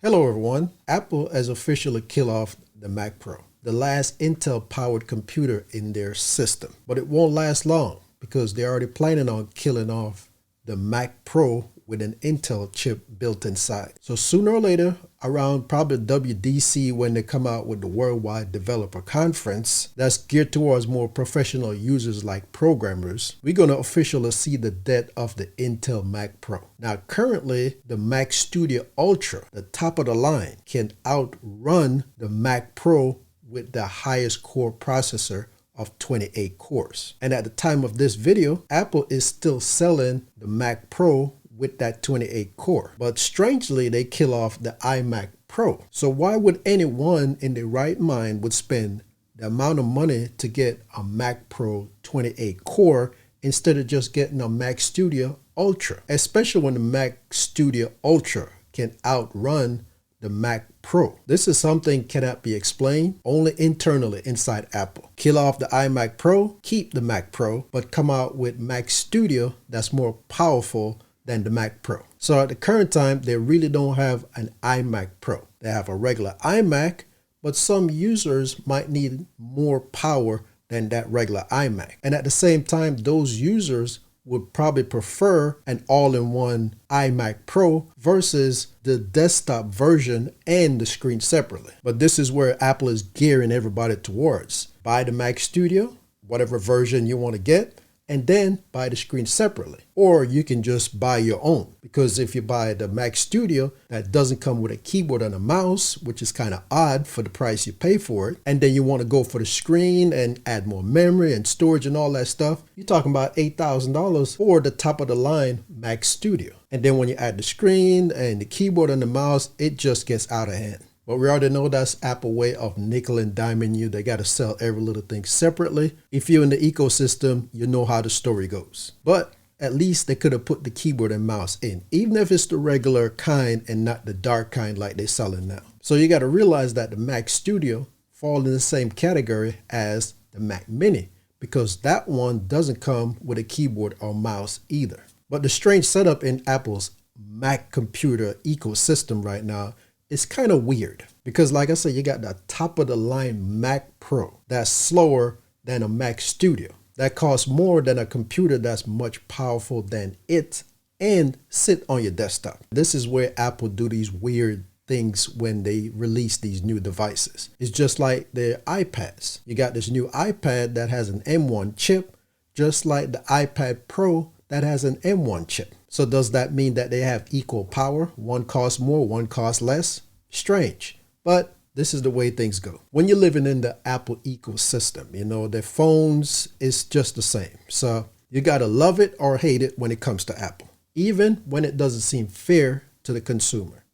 Hello everyone. Apple has officially killed off the Mac Pro, the last Intel-powered computer in their system. But it won't last long because they're already planning on killing off the Mac Pro with an Intel chip built inside. So sooner or later, around probably WDC, when they come out with the Worldwide Developer Conference that's geared towards more professional users like programmers, we're going to officially see the death of the Intel Mac Pro. Now currently, the Mac Studio Ultra, the top of the line, can outrun the Mac Pro with the highest core processor of 28 cores. And at the time of this video, Apple is still selling the Mac Pro with that 28 core. But strangely, they kill off the iMac Pro. So why would anyone in their right mind would spend the amount of money to get a Mac Pro 28 core instead of just getting a Mac Studio Ultra? Especially when the Mac Studio Ultra can outrun the Mac Pro. This is something cannot be explained, only internally inside Apple. Kill off the iMac Pro, keep the Mac Pro, but come out with Mac Studio that's more powerful than the Mac Pro. So at the current time, they really don't have an iMac Pro. They have a regular iMac, but some users might need more power than that regular iMac. And at the same time, those users would probably prefer an all-in-one iMac Pro versus the desktop version and the screen separately. But this is where Apple is gearing everybody towards. Buy the Mac Studio, whatever version you want to get, and then buy the screen separately. Or you can just buy your own, because if you buy the Mac Studio, that doesn't come with a keyboard and a mouse, which is kind of odd for the price you pay for it, and then you want to go for the screen and add more memory and storage and all that stuff, you're talking about $8,000 for the top of the line Mac Studio. And then when you add the screen and the keyboard and the mouse, it just gets out of hand. But we already know that's Apple's way of nickel and diming you. They got to sell every little thing separately. If you're in the ecosystem, you know how the story goes. But at least they could have put the keyboard and mouse in, even if it's the regular kind and not the dark kind like they're selling now. So you got to realize that the Mac Studio falls in the same category as the Mac Mini, because that one doesn't come with a keyboard or mouse either. But the strange setup in Apple's Mac computer ecosystem right now, it's kind of weird because, like I said, you got the top of the line Mac Pro that's slower than a Mac Studio, that costs more than a computer that's much powerful than it and sit on your desktop. This is where Apple do these weird things when they release these new devices. It's just like their iPads. You got this new iPad that has an M1 chip, just like the iPad Pro that has an M1 chip. So does that mean that they have equal power? One costs more, one costs less? Strange. But this is the way things go. When you're living in the Apple ecosystem, you know, their phones is just the same. So you got to love it or hate it when it comes to Apple, even when it doesn't seem fair to the consumer.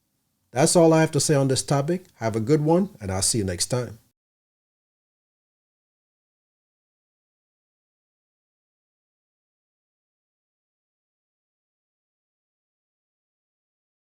That's all I have to say on this topic. Have a good one, and I'll see you next time.